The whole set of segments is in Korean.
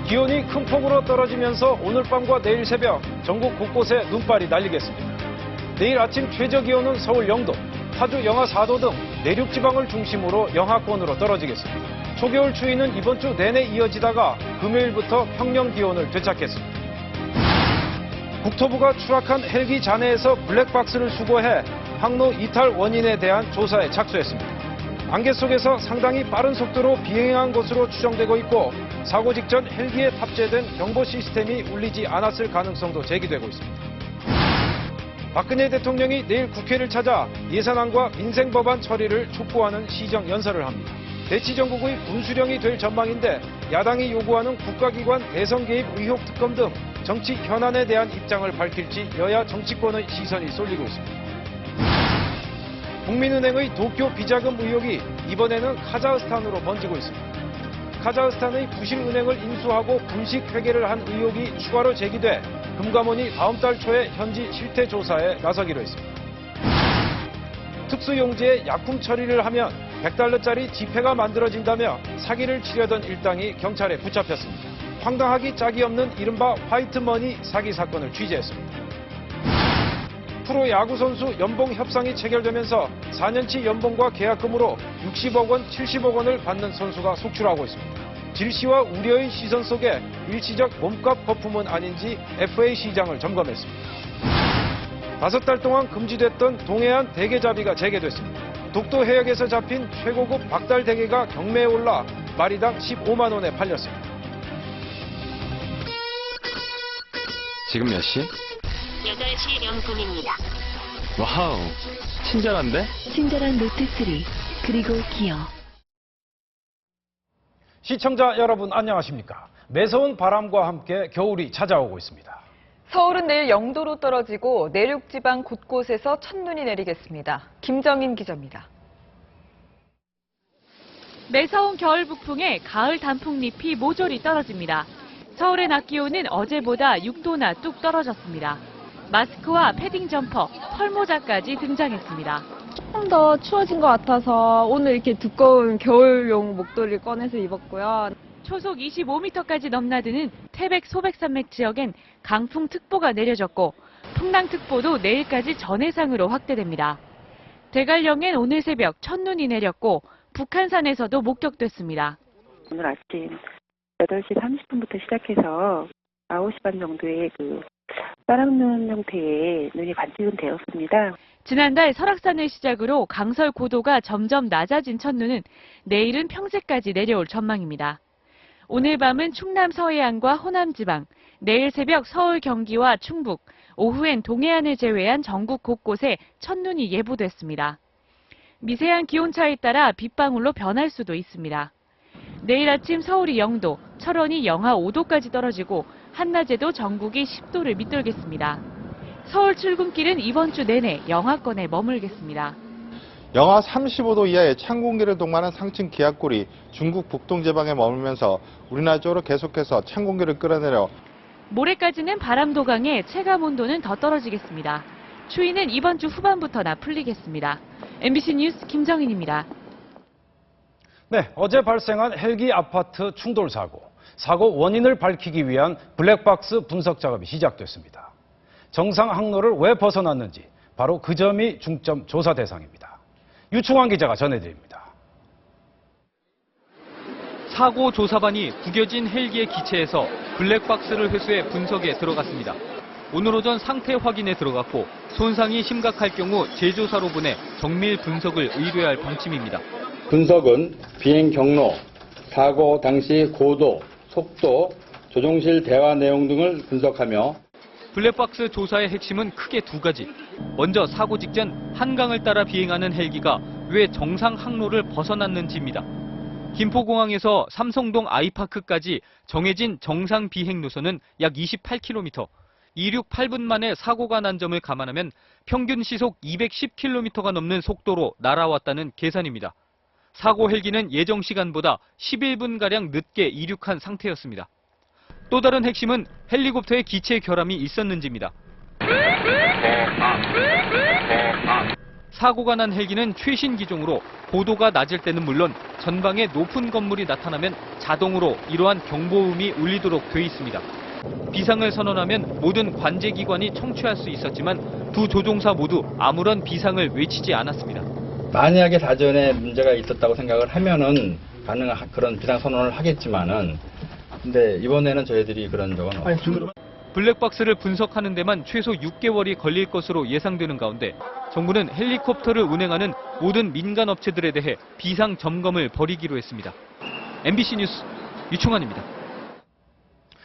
기온이 큰 폭으로 떨어지면서 오늘 밤과 내일 새벽 전국 곳곳에 눈발이 날리겠습니다. 내일 아침 최저 기온은 서울 0도, 파주 영하 4도 등 내륙 지방을 중심으로 영하권으로 떨어지겠습니다. 초겨울 추위는 이번 주 내내 이어지다가 금요일부터 평년 기온을 되찾겠습니다. 국토부가 추락한 헬기 잔해에서 블랙박스를 수거해 항로 이탈 원인에 대한 조사에 착수했습니다. 안개 속에서 상당히 빠른 속도로 비행한 것으로 추정되고 있고 사고 직전 헬기에 탑재된 경보 시스템이 울리지 않았을 가능성도 제기되고 있습니다. 박근혜 대통령이 내일 국회를 찾아 예산안과 민생법안 처리를 촉구하는 시정연설을 합니다. 대치정국의 분수령이 될 전망인데 야당이 요구하는 국가기관 대선 개입 의혹 특검 등 정치 현안에 대한 입장을 밝힐지 여야 정치권의 시선이 쏠리고 있습니다. 국민은행의 도쿄 비자금 의혹이 이번에는 카자흐스탄으로 번지고 있습니다. 카자흐스탄의 부실은행을 인수하고 분식 회계를 한 의혹이 추가로 제기돼 금감원이 다음 달 초에 현지 실태 조사에 나서기로 했습니다. 특수용지에 약품 처리를 하면 100달러짜리 지폐가 만들어진다며 사기를 치려던 일당이 경찰에 붙잡혔습니다. 황당하기 짝이 없는 이른바 화이트머니 사기 사건을 취재했습니다. 프로야구 선수 연봉 협상이 체결되면서 4년치 연봉과 계약금으로 60억 원, 70억 원을 받는 선수가 속출하고 있습니다. 질시와 우려의 시선 속에 일시적 몸값 거품은 아닌지 FA 시장을 점검했습니다. 5달 동안 금지됐던 동해안 대게잡이가 재개됐습니다. 독도 해역에서 잡힌 최고급 박달 대게가 경매에 올라 마리당 15만 원에 팔렸습니다. 지금 몇 시? 8시 0분입니다. 와우, 친절한데? 친절한 노트3 그리고 기어. 시청자 여러분 안녕하십니까? 매서운 바람과 함께 겨울이 찾아오고 있습니다. 서울은 내일 0도로 떨어지고 내륙 지방 곳곳에서 첫눈이 내리겠습니다. 김정인 기자입니다. 매서운 겨울 북풍에 가을 단풍잎이 모조리 떨어집니다. 서울의 낮 기온은 어제보다 6도나 뚝 떨어졌습니다. 마스크와 패딩 점퍼, 털모자까지 등장했습니다. 조금 더 추워진 것 같아서 오늘 이렇게 두꺼운 겨울용 목도리를 꺼내서 입었고요. 초속 25m까지 넘나드는 태백 소백산맥 지역엔 강풍특보가 내려졌고 풍랑특보도 내일까지 전해상으로 확대됩니다. 대관령엔 오늘 새벽 첫눈이 내렸고 북한산에서도 목격됐습니다. 오늘 아침 8시 30분부터 시작해서 9시 반 정도에 빠랑눈 형태의 눈이 관측은 되었습니다. 지난달 설악산을 시작으로 강설 고도가 점점 낮아진 첫눈은 내일은 평지까지 내려올 전망입니다. 오늘 밤은 충남 서해안과 호남 지방, 내일 새벽 서울 경기와 충북, 오후엔 동해안을 제외한 전국 곳곳에 첫눈이 예보됐습니다. 미세한 기온차에 따라 빗방울로 변할 수도 있습니다. 내일 아침 서울이 0도, 철원이 영하 5도까지 떨어지고 한낮에도 전국이 10도를 밑돌겠습니다. 서울 출근길은 이번 주 내내 영하권에 머물겠습니다. 영하 35도 이하의 찬 공기를 동반한 상층 기압골이 중국 북동지방에 머물면서 우리나라 쪽으로 계속해서 찬 공기를 끌어내려 모레까지는 바람도 강해 체감 온도는 더 떨어지겠습니다. 추위는 이번 주 후반부터나 풀리겠습니다. MBC 뉴스 김정인입니다. 네, 어제 발생한 헬기 아파트 충돌 사고 원인을 밝히기 위한 블랙박스 분석 작업이 시작됐습니다. 정상 항로를 왜 벗어났는지 바로 그 점이 중점 조사 대상입니다. 유충환 기자가 전해드립니다. 사고 조사반이 구겨진 헬기의 기체에서 블랙박스를 회수해 분석에 들어갔습니다. 오늘 오전 상태 확인에 들어갔고 손상이 심각할 경우 제조사로 보내 정밀 분석을 의뢰할 방침입니다. 분석은 비행 경로, 사고 당시 고도, 속도, 조종실 대화 내용 등을 분석하며 블랙박스 조사의 핵심은 크게 두 가지. 먼저 사고 직전 한강을 따라 비행하는 헬기가 왜 정상 항로를 벗어났는지입니다. 김포공항에서 삼성동 아이파크까지 정해진 정상 비행 노선은 약 28km. 이륙 8분 만에 사고가 난 점을 감안하면 평균 시속 210km가 넘는 속도로 날아왔다는 계산입니다. 사고 헬기는 예정 시간보다 11분가량 늦게 이륙한 상태였습니다. 또 다른 핵심은 헬리콥터의 기체 결함이 있었는지입니다. 사고가 난 헬기는 최신 기종으로 고도가 낮을 때는 물론 전방에 높은 건물이 나타나면 자동으로 이러한 경보음이 울리도록 돼 있습니다. 비상을 선언하면 모든 관제기관이 청취할 수 있었지만 두 조종사 모두 아무런 비상을 외치지 않았습니다. 만약에 사전에 문제가 있었다고 생각을 하면은 그런 비상 선언을 하겠지만은 근데 이번에는 저희들이 그런 적은 없습니다. 블랙박스를 분석하는 데만 최소 6개월이 걸릴 것으로 예상되는 가운데 정부는 헬리콥터를 운행하는 모든 민간 업체들에 대해 비상 점검을 벌이기로 했습니다. MBC 뉴스 유충환입니다.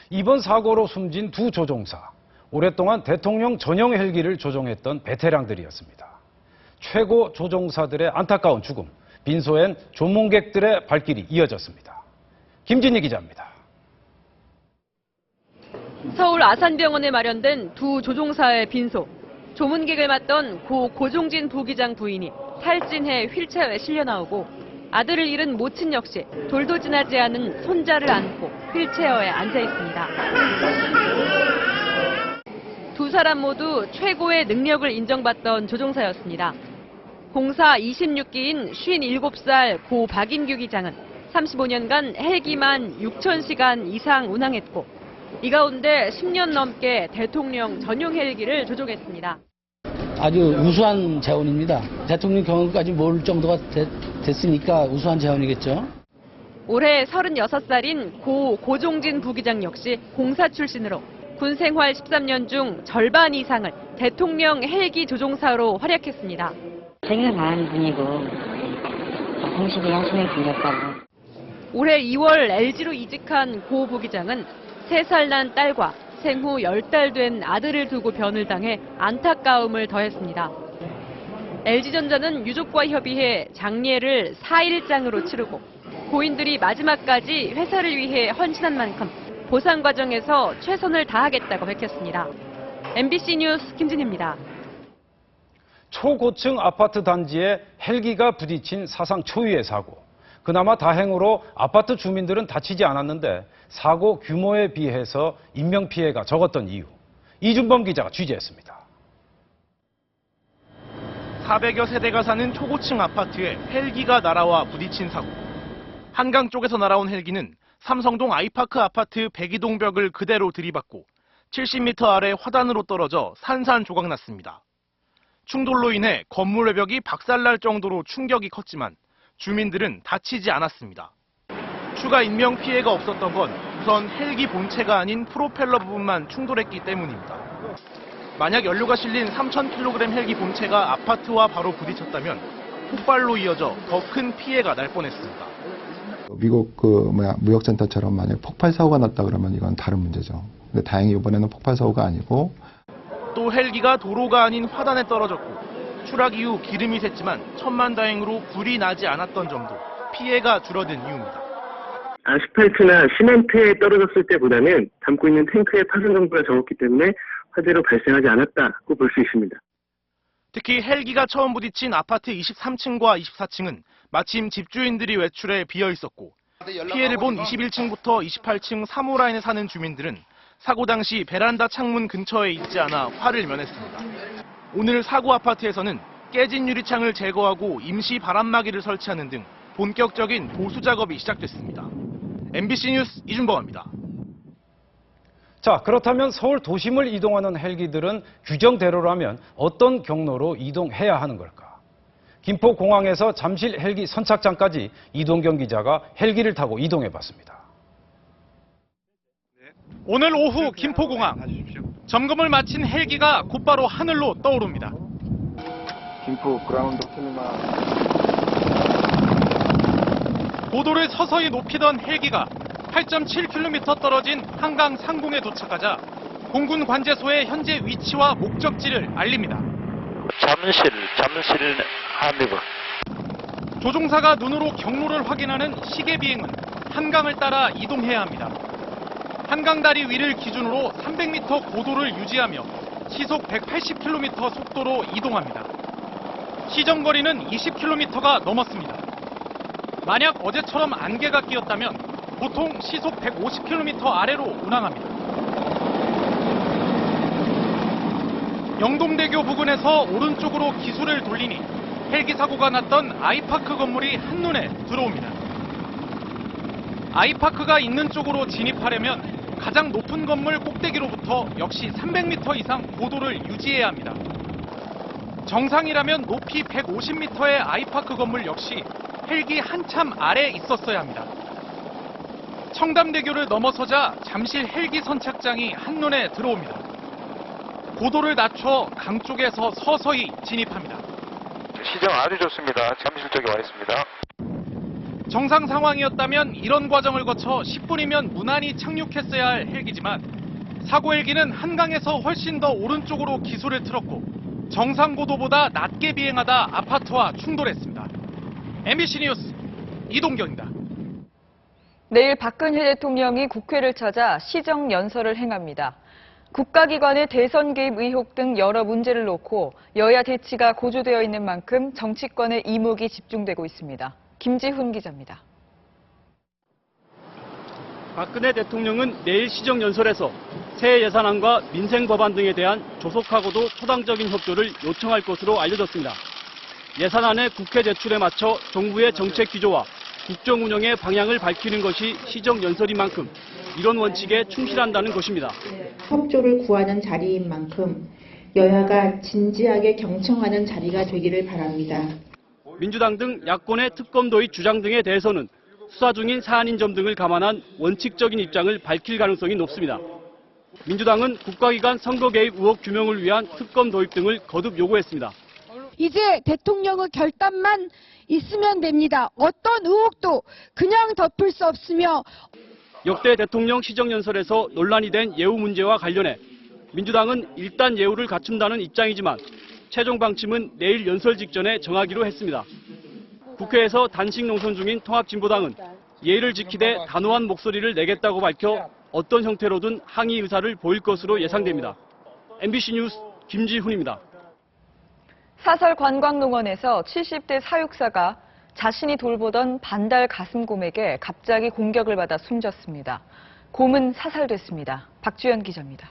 이번 사고로 숨진 두 조종사. 오랫동안 대통령 전용 헬기를 조종했던 베테랑들이었습니다. 최고 조종사들의 안타까운 죽음, 빈소엔 조문객들의 발길이 이어졌습니다. 김진희 기자입니다. 서울 아산병원에 마련된 두 조종사의 빈소. 조문객을 맡던 고 고종진 부기장 부인이 탈진해 휠체어에 실려 나오고 아들을 잃은 모친 역시 돌도 지나지 않은 손자를 안고 휠체어에 앉아 있습니다. 두 사람 모두 최고의 능력을 인정받던 조종사였습니다. 공사 26기인 57살 고 박인규 기장은 35년간 헬기만 6,000시간 이상 운항했고 이 가운데 10년 넘게 대통령 전용 헬기를 조종했습니다. 아주 우수한 재원입니다. 대통령 경험까지 모을 정도가 됐으니까 우수한 재원이겠죠. 올해 36살인 고 고종진 부기장 역시 공사 출신으로 군 생활 13년 중 절반 이상을 대통령 헬기 조종사로 활약했습니다. 생각 많은 분이고 성실히 하시는 분이었다고. 올해 2월 LG로 이직한 고 부기장은 3살 난 딸과 생후 10달 된 아들을 두고 변을 당해 안타까움을 더했습니다. LG전자는 유족과 협의해 장례를 4일장으로 치르고 고인들이 마지막까지 회사를 위해 헌신한 만큼 보상 과정에서 최선을 다하겠다고 밝혔습니다. MBC 뉴스 김진희입니다. 초고층 아파트 단지에 헬기가 부딪힌 사상 초유의 사고. 그나마 다행으로 아파트 주민들은 다치지 않았는데 사고 규모에 비해서 인명피해가 적었던 이유. 이준범 기자가 취재했습니다. 400여 세대가 사는 초고층 아파트에 헬기가 날아와 부딪힌 사고. 한강 쪽에서 날아온 헬기는 삼성동 아이파크 아파트 102동 벽을 그대로 들이받고 70m 아래 화단으로 떨어져 산산조각 났습니다. 충돌로 인해 건물 외벽이 박살날 정도로 충격이 컸지만 주민들은 다치지 않았습니다. 추가 인명 피해가 없었던 건 우선 헬기 본체가 아닌 프로펠러 부분만 충돌했기 때문입니다. 만약 연료가 실린 3,000kg 헬기 본체가 아파트와 바로 부딪혔다면 폭발로 이어져 더 큰 피해가 날 뻔했습니다. 미국 무역센터처럼 만약 폭발 사고가 났다 그러면 이건 다른 문제죠. 근데 다행히 이번에는 폭발 사고가 아니고. 또 헬기가 도로가 아닌 화단에 떨어졌고 추락 이후 기름이 샜지만 천만다행으로 불이 나지 않았던 점도 피해가 줄어든 이유입니다. 아스팔트나 시멘트에 떨어졌을 때보다는 담고 있는 탱크의 파손 정도가 적었기 때문에 화재로 발생하지 않았다고 볼 수 있습니다. 특히 헬기가 처음 부딪힌 아파트 23층과 24층은 마침 집주인들이 외출해 비어 있었고 피해를 본 21층부터 28층 3호 라인에 사는 주민들은 사고 당시 베란다 창문 근처에 있지 않아 화를 면했습니다. 오늘 사고 아파트에서는 깨진 유리창을 제거하고 임시 바람막이를 설치하는 등 본격적인 보수 작업이 시작됐습니다. MBC 뉴스 이준범입니다. 자, 그렇다면 서울 도심을 이동하는 헬기들은 규정대로라면 어떤 경로로 이동해야 하는 걸까? 김포공항에서 잠실 헬기 선착장까지 이동경 기자가 헬기를 타고 이동해봤습니다. 오늘 오후 김포공항. 점검을 마친 헬기가 곧바로 하늘로 떠오릅니다. 김포 그라운드 킬마. 고도를 서서히 높이던 헬기가 8.7km 떨어진 한강 상공에 도착하자 공군 관제소의 현재 위치와 목적지를 알립니다. 잠실 하늘부. 조종사가 눈으로 경로를 확인하는 시계 비행은 한강을 따라 이동해야 합니다. 한강다리 위를 기준으로 300m 고도를 유지하며 시속 180km 속도로 이동합니다. 시정거리는 20km가 넘었습니다. 만약 어제처럼 안개가 끼었다면 보통 시속 150km 아래로 운항합니다. 영동대교 부근에서 오른쪽으로 기수를 돌리니 헬기 사고가 났던 아이파크 건물이 한눈에 들어옵니다. 아이파크가 있는 쪽으로 진입하려면 가장 높은 건물 꼭대기로부터 역시 300m 이상 고도를 유지해야 합니다. 정상이라면 높이 150m의 아이파크 건물 역시 헬기 한참 아래에 있었어야 합니다. 청담대교를 넘어서자 잠실 헬기 선착장이 한눈에 들어옵니다. 고도를 낮춰 강 쪽에서 서서히 진입합니다. 시정 아주 좋습니다. 잠실 쪽에 와 있습니다. 정상 상황이었다면 이런 과정을 거쳐 10분이면 무난히 착륙했어야 할 헬기지만 사고 헬기는 한강에서 훨씬 더 오른쪽으로 기술을 틀었고 정상 고도보다 낮게 비행하다 아파트와 충돌했습니다. MBC 뉴스 이동경입니다. 내일 박근혜 대통령이 국회를 찾아 시정연설을 행합니다. 국가기관의 대선 개입 의혹 등 여러 문제를 놓고 여야 대치가 고조되어 있는 만큼 정치권의 이목이 집중되고 있습니다. 김지훈 기자입니다. 박근혜 대통령은 내일 시정연설에서 새 예산안과 민생 법안 등에 대한 조속하고도 초당적인 협조를 요청할 것으로 알려졌습니다. 예산안의 국회 제출에 맞춰 정부의 정책 기조와 국정 운영의 방향을 밝히는 것이 시정연설인 만큼 이런 원칙에 충실한다는 것입니다. 협조를 구하는 자리인 만큼 여야가 진지하게 경청하는 자리가 되기를 바랍니다. 민주당 등 야권의 특검 도입 주장 등에 대해서는 수사 중인 사안인 점 등을 감안한 원칙적인 입장을 밝힐 가능성이 높습니다. 민주당은 국가기관 선거 개입 의혹 규명을 위한 특검 도입 등을 거듭 요구했습니다. 이제 대통령의 결단만 있으면 됩니다. 어떤 의혹도 그냥 덮을 수 없으며 역대 대통령 시정연설에서 논란이 된 예우 문제와 관련해 민주당은 일단 예우를 갖춘다는 입장이지만 최종 방침은 내일 연설 직전에 정하기로 했습니다. 국회에서 단식 농선 중인 통합진보당은 예의를 지키되 단호한 목소리를 내겠다고 밝혀 어떤 형태로든 항의 의사를 보일 것으로 예상됩니다. MBC 뉴스 김지훈입니다. 사설 관광농원에서 70대 사육사가 자신이 돌보던 반달 가슴곰에게 갑자기 공격을 받아 숨졌습니다. 곰은 사살됐습니다. 박주연 기자입니다.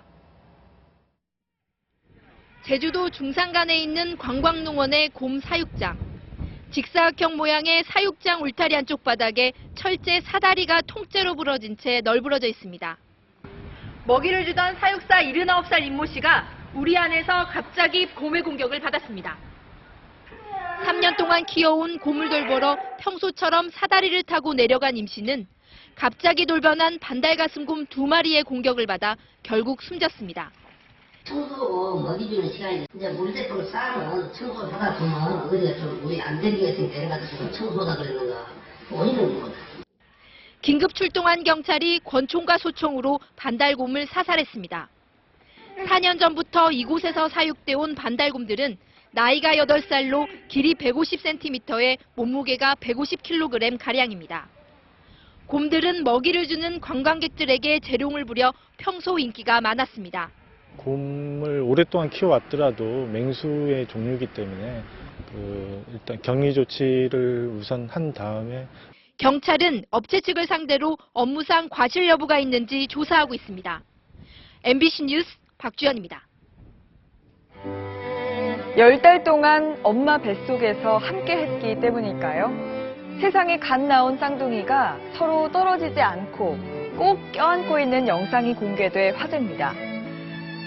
제주도 중산간에 있는 관광농원의 곰 사육장. 직사각형 모양의 사육장 울타리 한쪽 바닥에 철제 사다리가 통째로 부러진 채 널브러져 있습니다. 먹이를 주던 사육사 79살 임모 씨가 우리 안에서 갑자기 곰의 공격을 받았습니다. 3년 동안 키워온 곰을 돌보러 평소처럼 사다리를 타고 내려간 임 씨는 갑자기 돌변한 반달가슴곰 2마리의 공격을 받아 결국 숨졌습니다. 청소하고 먹이 주는 시간인데 이제 물대포를 쌓으면 청소를 하다 보면 어디가 좀 물이 안 되게 있으니까 내려가서 청소하다 그랬는가 보이는 거다. 긴급 출동한 경찰이 권총과 소총으로 반달곰을 사살했습니다. 4년 전부터 이곳에서 사육돼 온 반달곰들은 나이가 8살로 길이 150cm에 몸무게가 150kg가량입니다. 곰들은 먹이를 주는 관광객들에게 재롱을 부려 평소 인기가 많았습니다. 곰을 오랫동안 키워왔더라도 맹수의 종류이기 때문에 일단 격리 조치를 우선 한 다음에 경찰은 업체 측을 상대로 업무상 과실 여부가 있는지 조사하고 있습니다. MBC 뉴스 박주연입니다. 10달 동안 엄마 뱃속에서 함께 했기 때문일까요? 세상에 갓 나온 쌍둥이가 서로 떨어지지 않고 꼭 껴안고 있는 영상이 공개돼 화제입니다.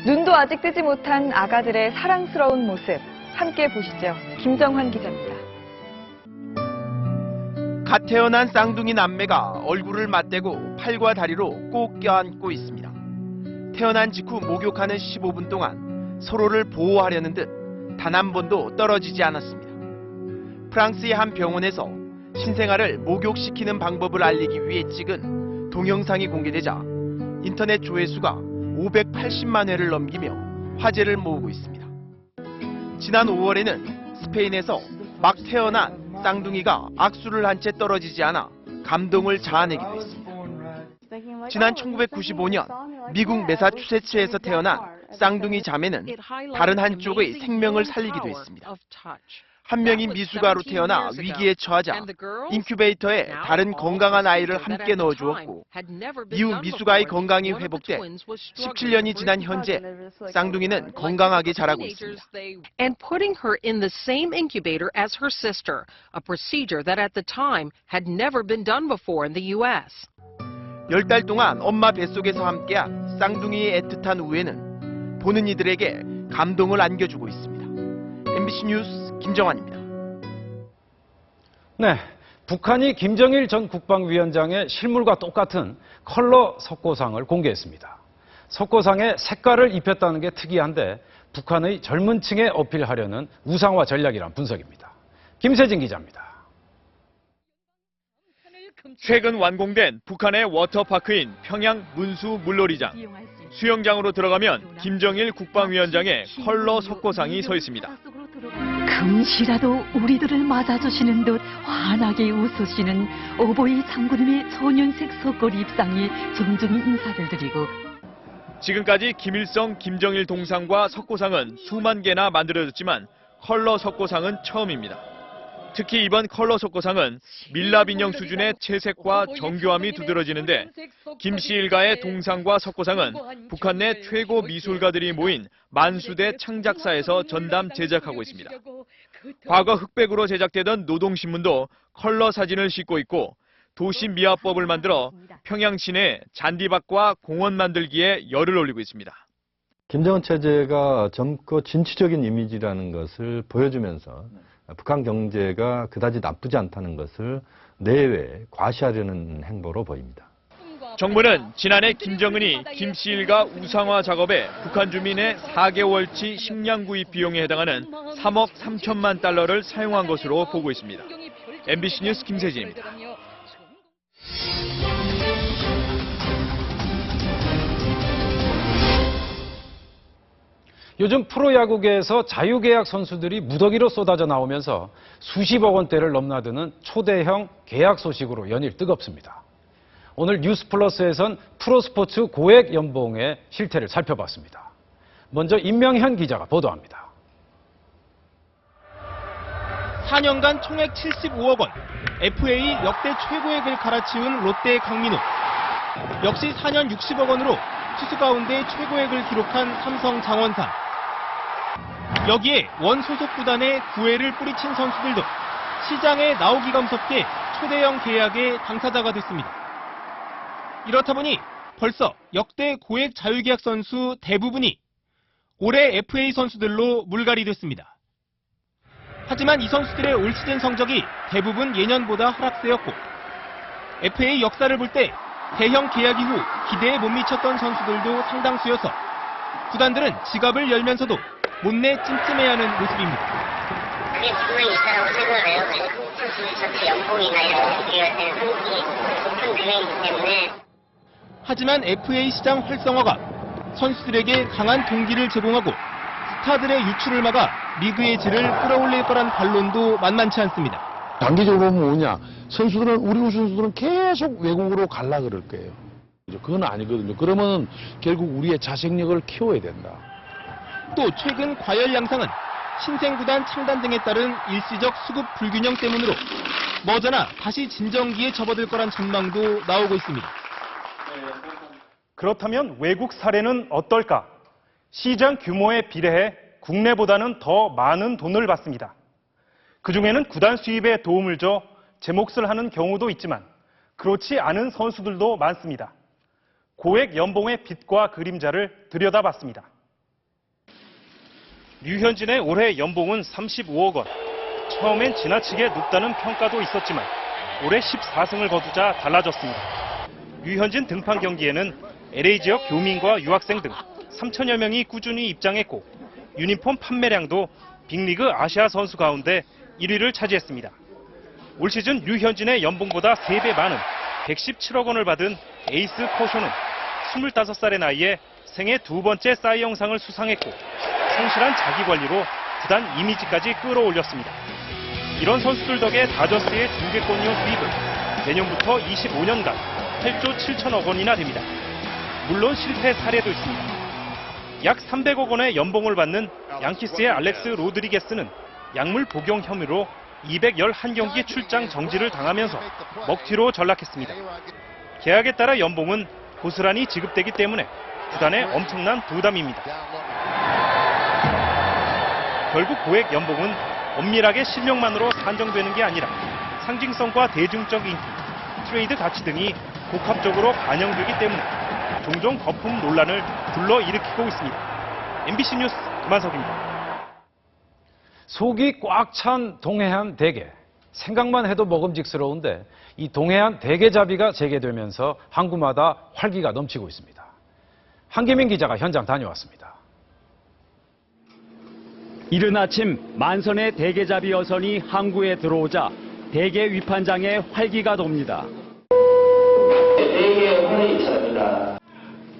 눈도 아직 뜨지 못한 아가들의 사랑스러운 모습 함께 보시죠. 김정환 기자입니다. 갓 태어난 쌍둥이 남매가 얼굴을 맞대고 팔과 다리로 꼭 껴안고 있습니다. 태어난 직후 목욕하는 15분 동안 서로를 보호하려는 듯 단 한 번도 떨어지지 않았습니다. 프랑스의 한 병원에서 신생아를 목욕시키는 방법을 알리기 위해 찍은 동영상이 공개되자 인터넷 조회수가 580만 회를 넘기며 화제를 모으고 있습니다. 지난 5월에는 스페인에서 막 태어난 쌍둥이가 악수를 한 채 떨어지지 않아 감동을 자아내기도 했습니다. 지난 1995년 미국 매사추세츠에서 태어난 쌍둥이 자매는 다른 한쪽의 생명을 살리기도 했습니다. 한 명이 미숙아로 태어나 위기에 처하자 인큐베이터에 다른 건강한 아이를 함께 넣어주었고 이후 미숙아의 건강이 회복돼 17년이 지난 현재 쌍둥이는 건강하게 자라고 있습니다. And putting her in the same incubator as her sister, a procedure that at the time had never been done before in the U.S. 10달 동안 엄마 뱃속에서 함께한 쌍둥이의 애틋한 우애는 보는 이들에게 감동을 안겨주고 있습니다. MBC 뉴스 김정환입니다. 네, 북한이 김정일 전 국방위원장의 실물과 똑같은 컬러 석고상을 공개했습니다. 석고상에 색깔을 입혔다는 게 특이한데 북한의 젊은 층에 어필하려는 우상화 전략이란 분석입니다. 김세진 기자입니다. 최근 완공된 북한의 워터파크인 평양 문수 물놀이장. 수영장으로 들어가면 김정일 국방위원장의 컬러 석고상이 서 있습니다. 금시라도 우리들을 맞아주시는 듯 환하게 웃으시는 오보이 장군님의 소년색 석골 입상이 정중히 인사를 드리고 지금까지 김일성, 김정일 동상과 석고상은 수만 개나 만들어졌지만 컬러 석고상은 처음입니다. 특히 이번 컬러 석고상은 밀랍 인형 수준의 채색과 정교함이 두드러지는데 김씨 일가의 동상과 석고상은 북한 내 최고 미술가들이 모인 만수대 창작사에서 전담 제작하고 있습니다. 과거 흑백으로 제작되던 노동신문도 컬러 사진을 싣고 있고 도시미화법을 만들어 평양 시내 잔디밭과 공원 만들기에 열을 올리고 있습니다. 김정은 체제가 젊고 진취적인 이미지라는 것을 보여주면서 북한 경제가 그다지 나쁘지 않다는 것을 내외에 과시하려는 행보로 보입니다. 정부는 지난해 김정은이 김씨 일가 우상화 작업에 북한 주민의 4개월치 식량 구입 비용에 해당하는 3억 3천만 달러를 사용한 것으로 보고 있습니다. MBC 뉴스 김세진입니다. 요즘 프로야구계에서 자유계약 선수들이 무더기로 쏟아져 나오면서 수십억 원대를 넘나드는 초대형 계약 소식으로 연일 뜨겁습니다. 오늘 뉴스플러스에선 프로스포츠 고액 연봉의 실태를 살펴봤습니다. 먼저 임명현 기자가 보도합니다. 4년간 총액 75억 원, FA 역대 최고액을 갈아치운 롯데의 강민호. 역시 4년 60억 원으로 투수 가운데 최고액을 기록한 삼성 장원삼. 여기에 원 소속 구단의 구애를 뿌리친 선수들도 시장에 나오기가 무섭게 초대형 계약의 당사자가 됐습니다. 이렇다 보니 벌써 역대 고액 자유계약 선수 대부분이 올해 FA 선수들로 물갈이됐습니다. 하지만 이 선수들의 올 시즌 성적이 대부분 예년보다 하락세였고 FA 역사를 볼 때 대형 계약 이후 기대에 못 미쳤던 선수들도 상당수여서 구단들은 지갑을 열면서도 못내 찜찜해하는 모습입니다. 그게 분명히 있다고 생각을 해요. 선수 자체 연봉이나 이런 거 비교할 때는 한국이 높은 금액이기 때문에. 하지만 FA 시장 활성화가 선수들에게 강한 동기를 제공하고 스타들의 유출을 막아 리그의 질을 끌어올릴 거란 반론도 만만치 않습니다. 단기적으로 보면 뭐냐, 선수들은 우리 선수들은 계속 외국으로 갈라 그럴 거예요. 그건 아니거든요. 그러면 결국 우리의 자생력을 키워야 된다. 또 최근 과열 양상은 신생구단 창단 등에 따른 일시적 수급 불균형 때문으로 머저나 다시 진정기에 접어들 거란 전망도 나오고 있습니다. 그렇다면 외국 사례는 어떨까? 시장 규모에 비례해 국내보다는 더 많은 돈을 받습니다. 그중에는 구단 수입에 도움을 줘 제 몫을 하는 경우도 있지만 그렇지 않은 선수들도 많습니다. 고액 연봉의 빛과 그림자를 들여다봤습니다. 류현진의 올해 연봉은 35억 원. 처음엔 지나치게 높다는 평가도 있었지만 올해 14승을 거두자 달라졌습니다. 류현진 등판 경기에는 LA 지역 교민과 유학생 등 3천여 명이 꾸준히 입장했고 유니폼 판매량도 빅리그 아시아 선수 가운데 1위를 차지했습니다. 올 시즌 류현진의 연봉보다 3배 많은 117억 원을 받은 에이스 커쇼는 25살의 나이에 생애 2번째 싸이 영상을 수상했고 성실한 자기관리로 구단 이미지까지 끌어올렸습니다. 이런 선수들 덕에 다저스의 2개권 이후 수입은 내년부터 25년간 8조 7천억 원이나 됩니다. 물론 실패 사례도 있습니다. 약 300억 원의 연봉을 받는 양키스의 알렉스 로드리게스는 약물 복용 혐의로 211경기 출장 정지를 당하면서 먹튀로 전락했습니다. 계약에 따라 연봉은 고스란히 지급되기 때문에 구단에 엄청난 부담입니다. 결국 고액 연봉은 엄밀하게 실력만으로 산정되는 게 아니라 상징성과 대중적 인기, 트레이드 가치 등이 복합적으로 반영되기 때문에 종종 거품 논란을 불러일으키고 있습니다. MBC 뉴스 김한석입니다. 속이 꽉 찬 동해안 대게. 생각만 해도 먹음직스러운데 이 동해안 대게잡이가 재개되면서 항구마다 활기가 넘치고 있습니다. 한기민 기자가 현장 다녀왔습니다. 이른 아침 만선의 대게잡이 어선이 항구에 들어오자 대게 위판장에 활기가 돕니다.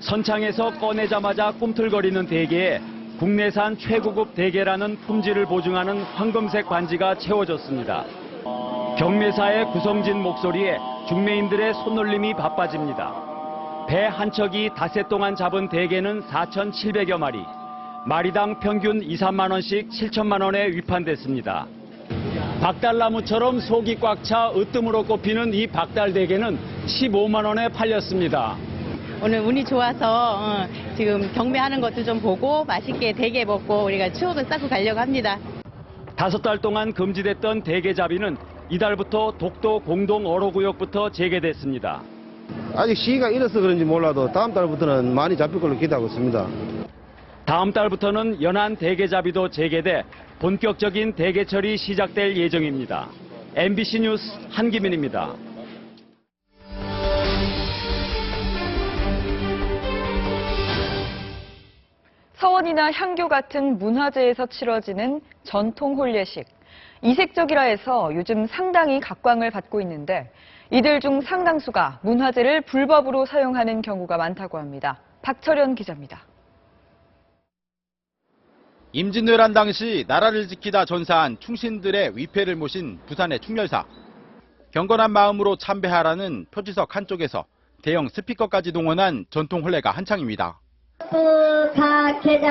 선창에서 꺼내자마자 꿈틀거리는 대게에 국내산 최고급 대게라는 품질을 보증하는 황금색 반지가 채워졌습니다. 경매사의 구성진 목소리에 중매인들의 손놀림이 바빠집니다. 배 한 척이 닷새 동안 잡은 대게는 4,700여 마리. 마리당 평균 2, 3만 원씩 7천만 원에 위판됐습니다. 박달나무처럼 속이 꽉 차 으뜸으로 꼽히는 이 박달대게는 15만 원에 팔렸습니다. 오늘 운이 좋아서 지금 경매하는 것도 좀 보고 맛있게 대게 먹고 우리가 추억을 쌓고 가려고 합니다. 5달 동안 금지됐던 대게잡이는 이달부터 독도 공동 어로구역부터 재개됐습니다. 아직 시기가 이래서 그런지 몰라도 다음 달부터는 많이 잡힐 걸로 기대하고 있습니다. 다음 달부터는 연안 대게잡이도 재개돼 본격적인 대게철이 시작될 예정입니다. MBC 뉴스 한기민입니다. 서원이나 향교 같은 문화재에서 치러지는 전통 혼례식. 이색적이라 해서 요즘 상당히 각광을 받고 있는데 이들 중 상당수가 문화재를 불법으로 사용하는 경우가 많다고 합니다. 박철현 기자입니다. 임진왜란 당시 나라를 지키다 전사한 충신들의 위패를 모신 부산의 충렬사. 경건한 마음으로 참배하라는 표지석 한쪽에서 대형 스피커까지 동원한 전통 혼례가 한창입니다. 부탁해자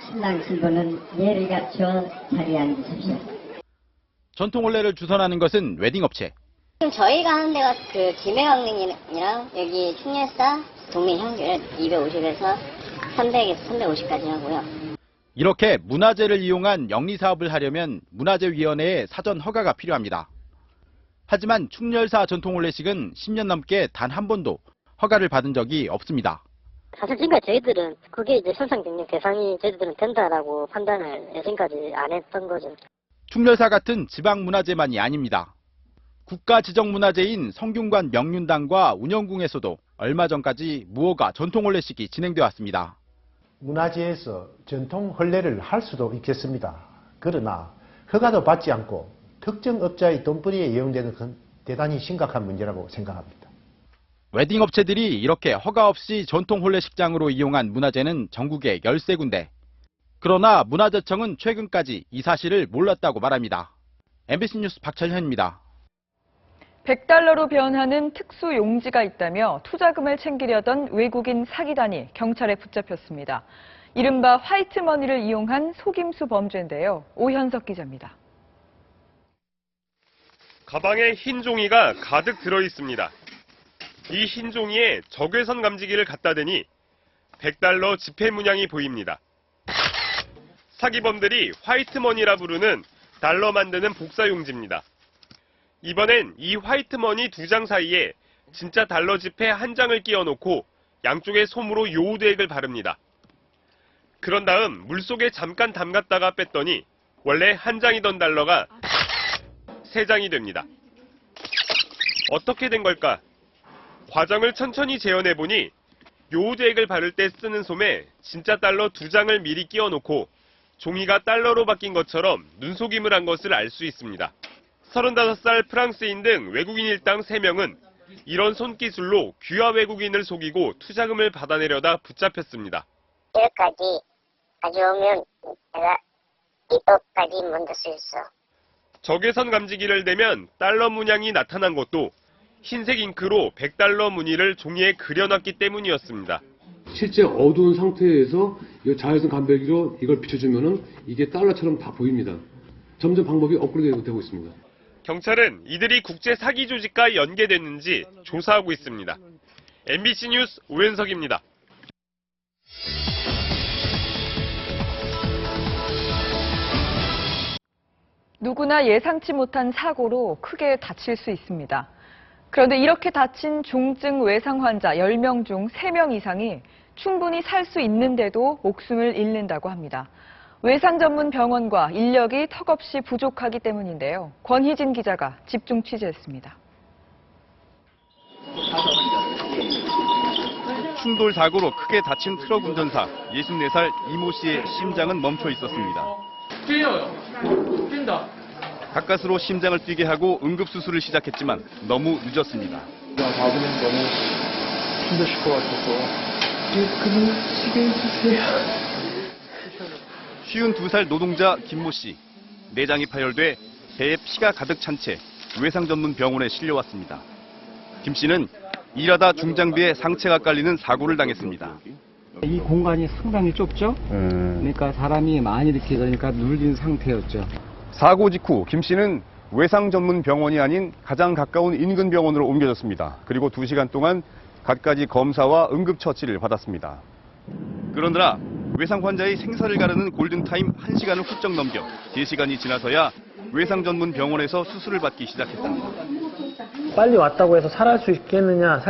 신랑 신부는 예를 갖춰 자리에 앉으십시오. 전통 혼례를 주선하는 것은 웨딩업체. 지금 저희가 하는 데가 그 김해강릉이랑 여기 충렬사 동민향교를 250에서 300에서 350까지 하고요. 이렇게 문화재를 이용한 영리사업을 하려면 문화재위원회의 사전 허가가 필요합니다. 하지만 충렬사 전통혼례식은 10년 넘게 단 한 번도 허가를 받은 적이 없습니다. 사실 지금까지 저희들은 그게 이제 현상 경력 대상이 저희들은 된다라고 판단을 예전까지 안 했던 거죠. 충렬사 같은 지방문화재만이 아닙니다. 국가지정문화재인 성균관 명륜당과 운영궁에서도 얼마 전까지 무허가 전통혼례식이 진행되어 왔습니다. 문화재에서 전통 혼례를 할 수도 있겠습니다. 그러나 허가도 받지 않고 특정 업자의 돈벌이에 이용되는 건 대단히 심각한 문제라고 생각합니다. 웨딩업체들이 이렇게 허가 없이 전통 혼례식장으로 이용한 문화재는 전국에 13군데. 그러나 문화재청은 최근까지 이 사실을 몰랐다고 말합니다. MBC 뉴스 박철현입니다. $100로 변하는 특수 용지가 있다며 투자금을 챙기려던 외국인 사기단이 경찰에 붙잡혔습니다. 이른바 화이트머니를 이용한 속임수 범죄인데요. 오현석 기자입니다. 가방에 흰 종이가 가득 들어 있습니다. 이 흰 종이에 적외선 감지기를 갖다 대니 $100 지폐 문양이 보입니다. 사기범들이 화이트머니라 부르는 달러 만드는 복사용지입니다. 이번엔 이 화이트머니 2장 사이에 진짜 달러 지폐 1장을 끼워 놓고 양쪽에 솜으로 요우드액을 바릅니다. 그런 다음 물속에 잠깐 담갔다가 뺐더니 원래 1장이던 달러가 3장이 됩니다. 어떻게 된 걸까? 과정을 천천히 재현해보니 요우드액을 바를 때 쓰는 솜에 진짜 달러 2장을 미리 끼워 놓고 종이가 달러로 바뀐 것처럼 눈속임을 한 것을 알 수 있습니다. 35살 프랑스인 등 외국인 일당 3명은 이런 손기술로 귀화 외국인을 속이고 투자금을 받아내려다 붙잡혔습니다. 여기까지 가져오면 내가 입법까지 먼저 쓸 수 있어. 적외선 감지기를 대면 달러 문양이 나타난 것도 흰색 잉크로 $100 무늬를 종이에 그려놨기 때문이었습니다. 실제 어두운 상태에서 이 자외선 감별기로 이걸 비춰주면은 이게 달러처럼 다 보입니다. 점점 방법이 업그레이드 되고 있습니다. 경찰은 이들이 국제 사기 조직과 연계됐는지 조사하고 있습니다. MBC 뉴스 오현석입니다. 누구나 예상치 못한 사고로 크게 다칠 수 있습니다. 그런데 이렇게 다친 중증 외상 환자 10명 중 3명 이상이 충분히 살 수 있는데도 목숨을 잃는다고 합니다. 외상 전문 병원과 인력이 턱없이 부족하기 때문인데요. 권희진 기자가 집중 취재했습니다. 충돌 사고로 크게 다친 트럭 운전사 64살 이모 씨의 심장은 멈춰 있었습니다. 뛰어요. 뛴다. 가까스로 심장을 뛰게 하고 응급수술을 시작했지만 너무 늦었습니다. 잡으면 너무 힘드실 것 같아서 그냥 쉬게 해주세요. 52살 노동자 김모 씨. 내장이 파열돼 배에 피가 가득 찬 채 외상 전문 병원에 실려왔습니다. 김 씨는 일하다 중장비에 상체가 깔리는 사고를 당했습니다. 이 공간이 상당히 좁죠? 그러니까 사람이 많이 이렇게 그러니까 눌린 상태였죠. 사고 직후 김 씨는 외상 전문 병원이 아닌 가장 가까운 인근 병원으로 옮겨졌습니다. 그리고 2시간 동안 갖가지 검사와 응급처치를 받았습니다. 그러나 외상 환자의 생사를 가르는 골든타임 1시간을 훌쩍 넘겨 3시간이 지나서야 외상 전문 병원에서 수술을 받기 시작했답니다. 빨리 왔다고 해서 살 수 있겠느냐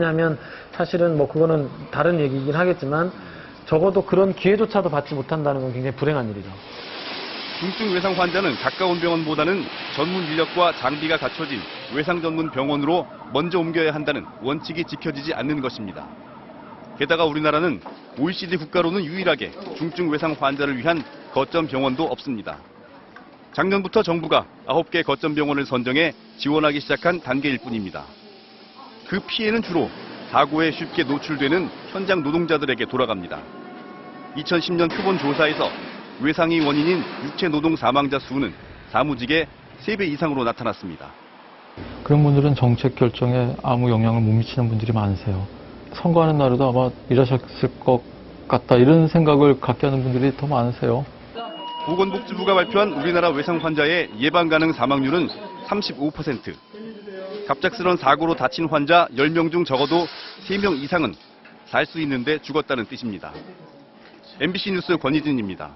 하면 사실은 뭐 그거는 다른 얘기긴 하겠지만 적어도 그런 기회조차도 받지 못한다는 건 굉장히 불행한 일이죠. 중증 외상 환자는 가까운 병원보다는 전문 인력과 장비가 갖춰진 외상 전문 병원으로 먼저 옮겨야 한다는 원칙이 지켜지지 않는 것입니다. 게다가 우리나라는 OECD 국가로는 유일하게 중증 외상 환자를 위한 거점 병원도 없습니다. 작년부터 정부가 9개 거점 병원을 선정해 지원하기 시작한 단계일 뿐입니다. 그 피해는 주로 사고에 쉽게 노출되는 현장 노동자들에게 돌아갑니다. 2010년 표본 조사에서 외상이 원인인 육체 노동 사망자 수는 사무직의 3배 이상으로 나타났습니다. 그런 분들은 정책 결정에 아무 영향을 못 미치는 분들이 많으세요. 선거하는 날에도 아마 일하셨을 것 같다 이런 생각을 갖게 하는 분들이 더 많으세요. 보건복지부가 발표한 우리나라 외상 환자의 예방 가능 사망률은 35%. 갑작스런 사고로 다친 환자 10명 중 적어도 3명 이상은 살 수 있는데 죽었다는 뜻입니다. MBC 뉴스 권희진입니다.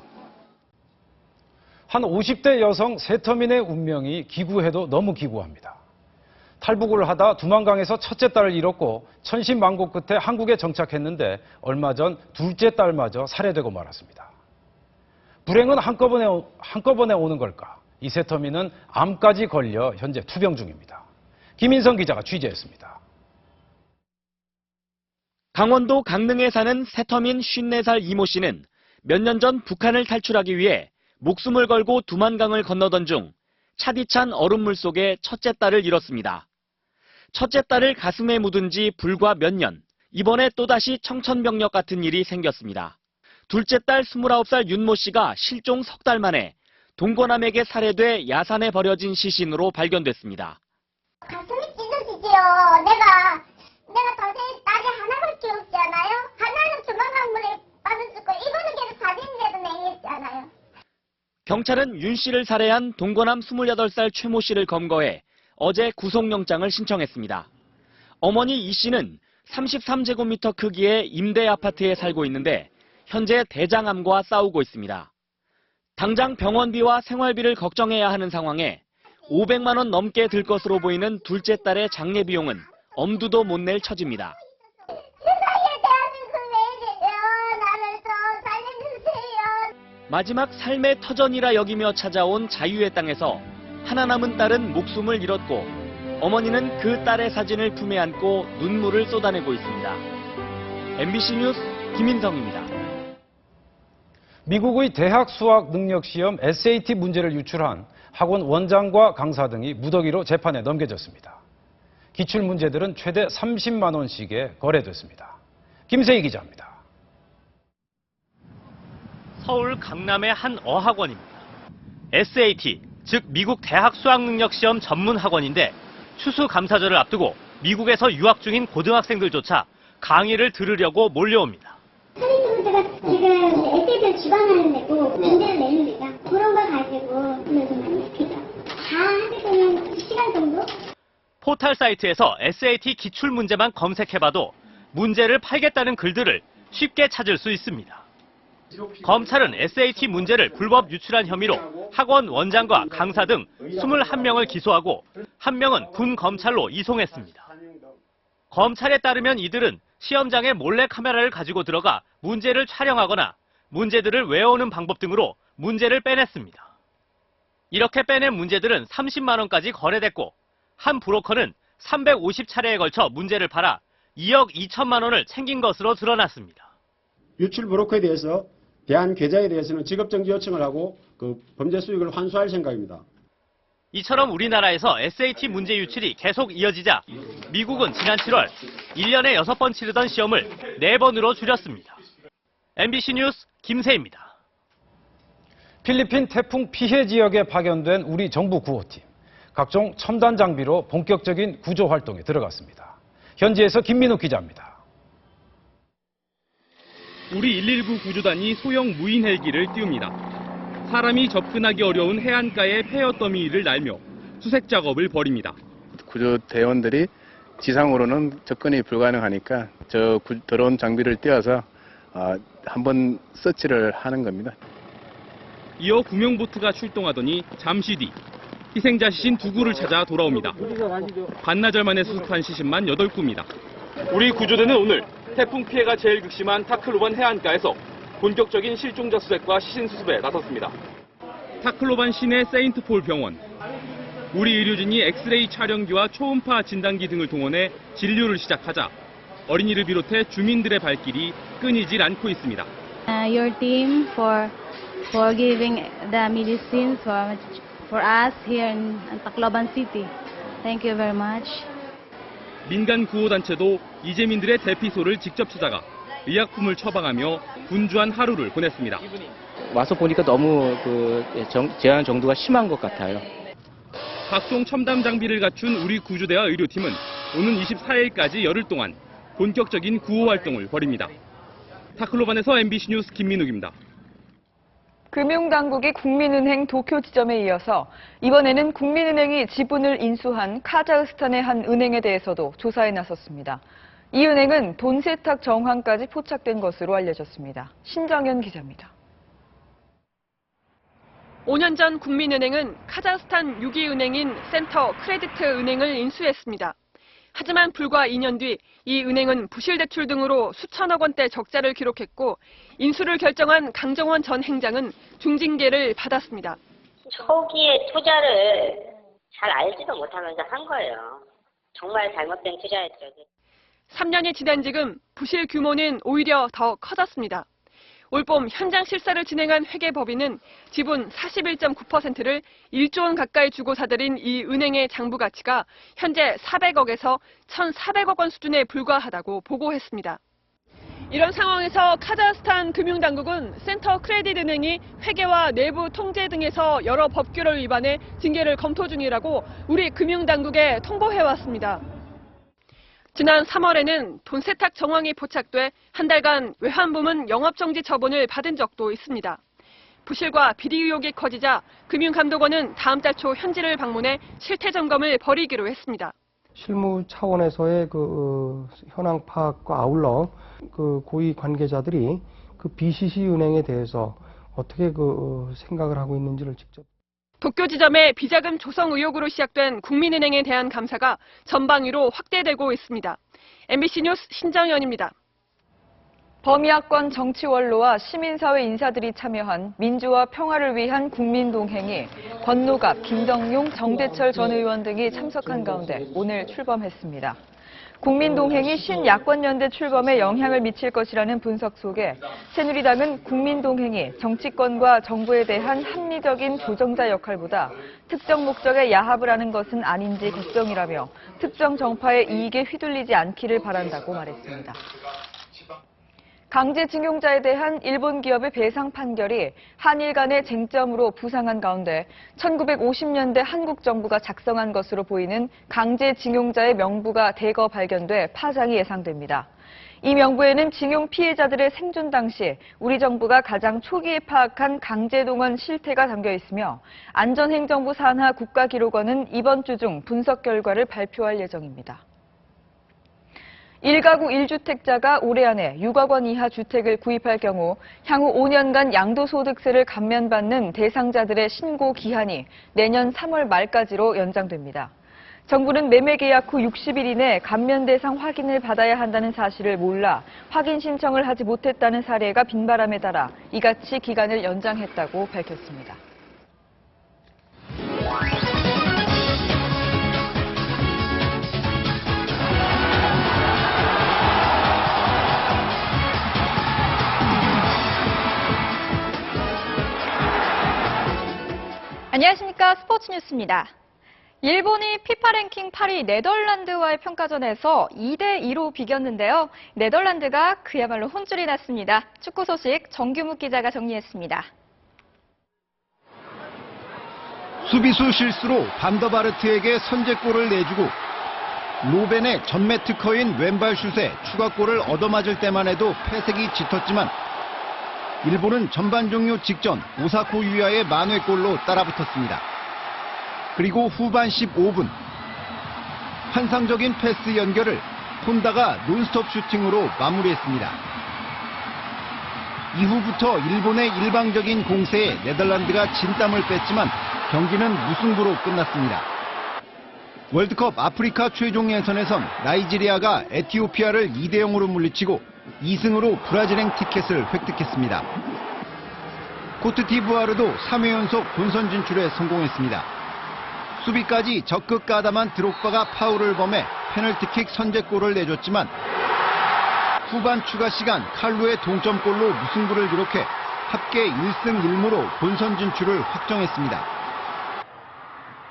한 50대 여성 세터민의 운명이 기구해도 너무 기구합니다. 탈북을 하다 두만강에서 첫째 딸을 잃었고 천신만고 끝에 한국에 정착했는데 얼마 전 둘째 딸마저 살해되고 말았습니다. 불행은 한꺼번에 오는 걸까? 이 세터민은 암까지 걸려 현재 투병 중입니다. 김인성 기자가 취재했습니다. 강원도 강릉에 사는 세터민 54살 이모 씨는 몇 년 전 북한을 탈출하기 위해 목숨을 걸고 두만강을 건너던 중 차디찬 얼음물 속에 첫째 딸을 잃었습니다. 첫째 딸을 가슴에 묻은 지 불과 몇 년, 이번에 또다시 청천벽력 같은 일이 생겼습니다. 둘째 딸 29살 윤모 씨가 실종 석 달 만에 동거남에게 살해돼 야산에 버려진 시신으로 발견됐습니다. 가슴이 찢어지지요. 내가 동생이 딸이 하나밖에 없잖아요. 하나는 두만강물에 빠져죽고 이거는 계속 사진이라도 맹했잖아요. 경찰은 윤 씨를 살해한 동거남 28살 최모 씨를 검거해 어제 구속영장을 신청했습니다. 어머니 이 씨는 33제곱미터 크기의 임대 아파트에 살고 있는데 현재 대장암과 싸우고 있습니다. 당장 병원비와 생활비를 걱정해야 하는 상황에 500만 원 넘게 들 것으로 보이는 둘째 딸의 장례 비용은 엄두도 못 낼 처지입니다. 마지막 삶의 터전이라 여기며 찾아온 자유의 땅에서 하나 남은 딸은 목숨을 잃었고 어머니는 그 딸의 사진을 품에 안고 눈물을 쏟아내고 있습니다. MBC 뉴스 김인성입니다. 미국의 대학 수학 능력 시험 SAT 문제를 유출한 학원 원장과 강사 등이 무더기로 재판에 넘겨졌습니다. 기출 문제들은 최대 30만 원씩에 거래됐습니다. 김세희 기자입니다. 서울 강남의 한 어학원입니다. SAT, 즉 미국 대학 수학능력시험 전문 학원인데 추수감사절을 앞두고 미국에서 유학 중인 고등학생들조차 강의를 들으려고 몰려옵니다. 선생님, 제가 지금 SAT를 주관하는 데고 문제를 내는 데가 그런 거 가지고 그래서 많이 피죠. 다 하게 되면 시간 정도? 포털 사이트에서 SAT 기출 문제만 검색해봐도 문제를 팔겠다는 글들을 쉽게 찾을 수 있습니다. 검찰은 SAT 문제를 불법 유출한 혐의로 학원 원장과 강사 등 21명을 기소하고 1명은 군 검찰로 이송했습니다. 검찰에 따르면 이들은 시험장에 몰래 카메라를 가지고 들어가 문제를 촬영하거나 문제들을 외워오는 방법 등으로 문제를 빼냈습니다. 이렇게 빼낸 문제들은 30만 원까지 거래됐고 한 브로커는 350차례에 걸쳐 문제를 팔아 2억 2천만 원을 챙긴 것으로 드러났습니다. 유출 브로커에 대해서 대한 계좌에 대해서는 직업정지 요청을 하고 그 범죄 수익을 환수할 생각입니다. 이처럼 우리나라에서 SAT 문제 유출이 계속 이어지자 미국은 지난 7월 1년에 6번 치르던 시험을 4번으로 줄였습니다. MBC 뉴스 김세입니다. 필리핀 태풍 피해 지역에 파견된 우리 정부 구호팀. 각종 첨단 장비로 본격적인 구조 활동에 들어갔습니다. 현지에서 김민욱 기자입니다. 우리 119 구조단이 소형 무인 헬기를 띄웁니다. 사람이 접근하기 어려운 해안가의 폐허 더미를 날며 수색 작업을 벌입니다. 구조대원들이 지상으로는 접근이 불가능하니까 저 드론 장비를 띄워서 한번 서치를 하는 겁니다. 이어 구명보트가 출동하더니 잠시 뒤 희생자 시신 2구를 찾아 돌아옵니다. 반나절 만에 수습한 시신만 8구입니다. 우리 구조대는 오늘 태풍 피해가 제일 극심한 타클로반 해안가에서 본격적인 실종자 수색과 시신 수습에 나섰습니다. 타클로반 시내 세인트폴 병원. 우리 의료진이 엑스레이 촬영기와 초음파 진단기 등을 동원해 진료를 시작하자 어린이를 비롯해 주민들의 발길이 끊이질 않고 있습니다. Your team for giving the medicines for us here in Tacloban City. Thank you very much. 민간 구호단체도 이재민들의 대피소를 직접 찾아가 의약품을 처방하며 분주한 하루를 보냈습니다. 와서 보니까 너무 제한 정도가 심한 것 같아요. 각종 첨단 장비를 갖춘 우리 구조대와 의료팀은 오는 24일까지 열흘 동안 본격적인 구호 활동을 벌입니다. 타클로반에서 MBC 뉴스 김민욱입니다. 금융당국이 국민은행 도쿄 지점에 이어서 이번에는 국민은행이 지분을 인수한 카자흐스탄의 한 은행에 대해서도 조사에 나섰습니다. 이 은행은 돈 세탁 정황까지 포착된 것으로 알려졌습니다. 신정현 기자입니다. 5년 전 국민은행은 카자흐스탄 6위 은행인 센터 크레디트 은행을 인수했습니다. 하지만 불과 2년 뒤 이 은행은 부실 대출 등으로 수천억 원대 적자를 기록했고 인수를 결정한 강정원 전 행장은 중징계를 받았습니다. 초기에 투자를 잘 알지도 못하면서 한 거예요. 정말 잘못된 투자였죠. 3년이 지난 지금 부실 규모는 오히려 더 커졌습니다. 올봄 현장 실사를 진행한 회계법인은 지분 41.9%를 1조 원 가까이 주고 사들인 이 은행의 장부 가치가 현재 400억에서 1,400억 원 수준에 불과하다고 보고했습니다. 이런 상황에서 카자흐스탄 금융당국은 센터 크레딧 은행이 회계와 내부 통제 등에서 여러 법규를 위반해 징계를 검토 중이라고 우리 금융당국에 통보해왔습니다. 지난 3월에는 돈 세탁 정황이 포착돼 한 달간 외환부문 영업정지 처분을 받은 적도 있습니다. 부실과 비리 의혹이 커지자 금융감독원은 다음 달 초 현지를 방문해 실태 점검을 벌이기로 했습니다. 실무 차원에서의 현황 파악과 아울러 고위 관계자들이 BCC 은행에 대해서 어떻게 생각을 하고 있는지를 직접. 도쿄 지점의 비자금 조성 의혹으로 시작된 국민은행에 대한 감사가 전방위로 확대되고 있습니다. MBC 뉴스 신정현입니다. 범야권 정치 원로와 시민사회 인사들이 참여한 민주화 평화를 위한 국민동행이 권노갑, 김덕용, 정대철 전 의원 등이 참석한 가운데 오늘 출범했습니다. 국민동행이 신야권연대 출범에 영향을 미칠 것이라는 분석 속에 새누리당은 국민동행이 정치권과 정부에 대한 합리적인 조정자 역할보다 특정 목적에 야합을 하는 것은 아닌지 걱정이라며 특정 정파의 이익에 휘둘리지 않기를 바란다고 말했습니다. 강제징용자에 대한 일본 기업의 배상 판결이 한일 간의 쟁점으로 부상한 가운데 1950년대 한국 정부가 작성한 것으로 보이는 강제징용자의 명부가 대거 발견돼 파장이 예상됩니다. 이 명부에는 징용 피해자들의 생존 당시 우리 정부가 가장 초기에 파악한 강제동원 실태가 담겨 있으며 안전행정부 산하 국가기록원은 이번 주 중 분석 결과를 발표할 예정입니다. 1가구 1주택자가 올해 안에 6억 원 이하 주택을 구입할 경우 향후 5년간 양도소득세를 감면받는 대상자들의 신고 기한이 내년 3월 말까지로 연장됩니다. 정부는 매매 계약 후 60일 이내 감면 대상 확인을 받아야 한다는 사실을 몰라 확인 신청을 하지 못했다는 사례가 빈바람에 따라 이같이 기간을 연장했다고 밝혔습니다. 안녕하십니까. 스포츠 뉴스입니다. 일본이 피파 랭킹 8위 네덜란드와의 평가전에서 2대2로 비겼는데요. 네덜란드가 그야말로 혼쭐이 났습니다. 축구 소식 정규묵 기자가 정리했습니다. 수비수 실수로 반더바르트에게 선제골을 내주고 로벤의 전매 특허인 왼발 슛에 추가골을 얻어맞을 때만 해도 패색이 짙었지만 일본은 전반 종료 직전 오사코 유야의 만회골로 따라붙었습니다. 그리고 후반 15분 환상적인 패스 연결을 혼다가 논스톱 슈팅으로 마무리했습니다. 이후부터 일본의 일방적인 공세에 네덜란드가 진땀을 뺐지만 경기는 무승부로 끝났습니다. 월드컵 아프리카 최종 예선에선 나이지리아가 에티오피아를 2대0으로 물리치고 2승으로 브라질행 티켓을 획득했습니다. 코트디부아르도 3회 연속 본선 진출에 성공했습니다. 수비까지 적극 가담한 드록바가 파울을 범해 페널티킥 선제골을 내줬지만 후반 추가 시간 칼루의 동점골로 무승부를 기록해 합계 1승 1무로 본선 진출을 확정했습니다.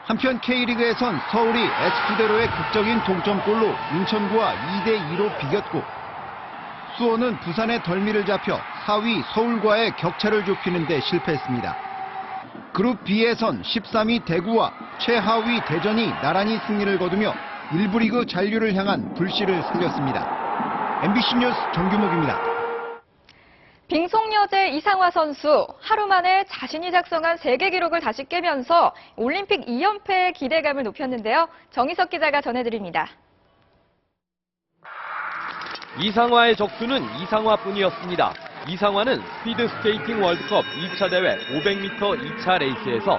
한편 K리그에선 서울이 에스쿠데로의 극적인 동점골로 인천구와 2대2로 비겼고 수원은 부산의 덜미를 잡혀 4위 서울과의 격차를 좁히는 데 실패했습니다. 그룹 B에선 13위 대구와 최하위 대전이 나란히 승리를 거두며 1부 리그 잔류를 향한 불씨를 살렸습니다. MBC 뉴스 정규목입니다. 빙속여제 이상화 선수 하루 만에 자신이 작성한 세계 기록을 다시 깨면서 올림픽 2연패의 기대감을 높였는데요. 정희석 기자가 전해드립니다. 이상화의 적수는 이상화뿐이었습니다. 이상화는 스피드스케이팅 월드컵 2차 대회 500m 2차 레이스에서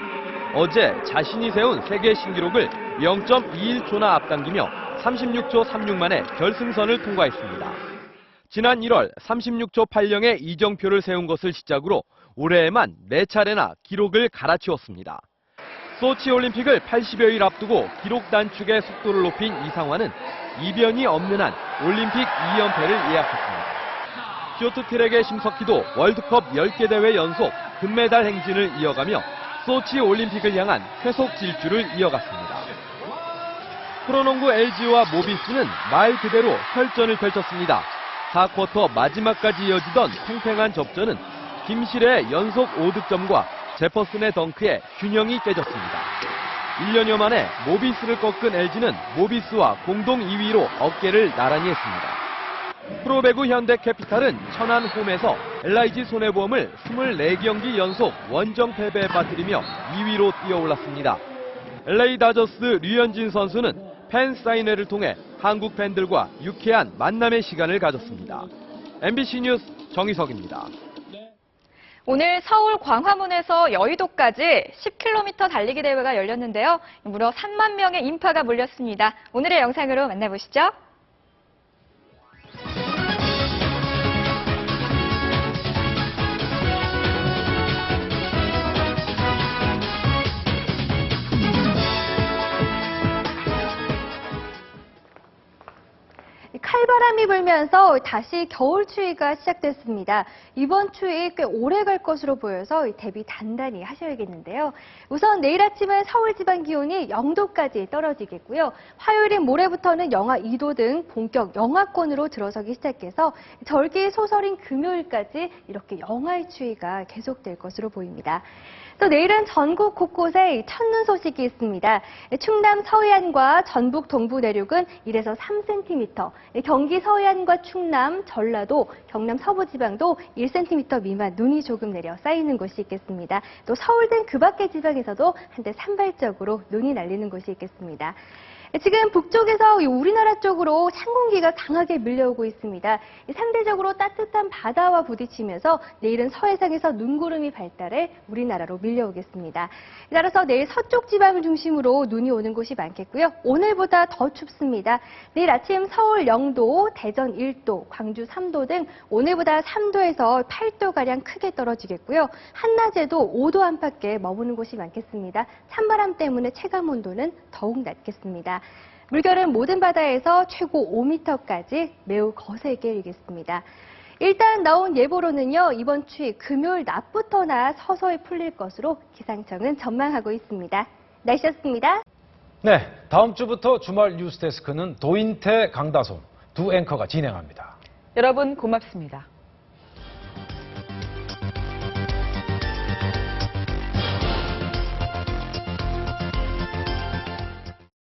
어제 자신이 세운 세계 신기록을 0.21초나 앞당기며 36초 36 만에 결승선을 통과했습니다. 지난 1월 36초 80의 이정표를 세운 것을 시작으로 올해에만 4차례나 기록을 갈아치웠습니다. 소치 올림픽을 80여일 앞두고 기록 단축의 속도를 높인 이상화는 이변이 없는 한 올림픽 2연패를 예약했습니다. 쇼트트랙의 심석희도 월드컵 10개 대회 연속 금메달 행진을 이어가며 소치 올림픽을 향한 쾌속 질주를 이어갔습니다. 프로농구 LG와 모비스는 말 그대로 혈전을 펼쳤습니다. 4쿼터 마지막까지 이어지던 팽팽한 접전은 김실의 연속 5득점과 제퍼슨의 덩크에 균형이 깨졌습니다. 1년여 만에 모비스를 꺾은 LG는 모비스와 공동 2위로 어깨를 나란히 했습니다. 프로배구 현대캐피탈은 천안 홈에서 LIG 손해보험을 24경기 연속 원정 패배에 빠뜨리며 2위로 뛰어올랐습니다. LA 다저스 류현진 선수는 팬 사인회를 통해 한국 팬들과 유쾌한 만남의 시간을 가졌습니다. MBC 뉴스 정희석입니다. 오늘 서울 광화문에서 여의도까지 10km 달리기 대회가 열렸는데요. 무려 3만 명의 인파가 몰렸습니다. 오늘의 영상으로 만나보시죠. 칼바람이 불면서 다시 겨울 추위가 시작됐습니다. 이번 추위 꽤 오래 갈 것으로 보여서 대비 단단히 하셔야겠는데요. 우선 내일 아침은 서울 지방 기온이 0도까지 떨어지겠고요. 화요일인 모레부터는 영하 2도 등 본격 영하권으로 들어서기 시작해서 절기 소설인 금요일까지 이렇게 영하의 추위가 계속될 것으로 보입니다. 또 내일은 전국 곳곳에 첫눈 소식이 있습니다. 충남 서해안과 전북 동부 내륙은 1에서 3cm, 경기 서해안과 충남, 전라도, 경남 서부지방도 1cm 미만 눈이 조금 내려 쌓이는 곳이 있겠습니다. 또 서울 등 그 밖의 지방에서도 한때 산발적으로 눈이 날리는 곳이 있겠습니다. 지금 북쪽에서 우리나라 쪽으로 찬 공기가 강하게 밀려오고 있습니다. 상대적으로 따뜻한 바다와 부딪히면서 내일은 서해상에서 눈구름이 발달해 우리나라로 밀려오겠습니다. 따라서 내일 서쪽 지방을 중심으로 눈이 오는 곳이 많겠고요. 오늘보다 더 춥습니다. 내일 아침 서울 0도, 대전 1도, 광주 3도 등 오늘보다 3도에서 8도가량 크게 떨어지겠고요. 한낮에도 5도 안팎에 머무는 곳이 많겠습니다. 찬바람 때문에 체감온도는 더욱 낮겠습니다. 물결은 모든 바다에서 최고 5m까지 매우 거세게 일겠습니다. 일단 나온 예보로는요, 이번 추위 금요일 낮부터나 서서히 풀릴 것으로 기상청은 전망하고 있습니다. 날씨였습니다. 네, 다음 주부터 주말 뉴스데스크는 도인태, 강다솜 두 앵커가 진행합니다. 여러분 고맙습니다.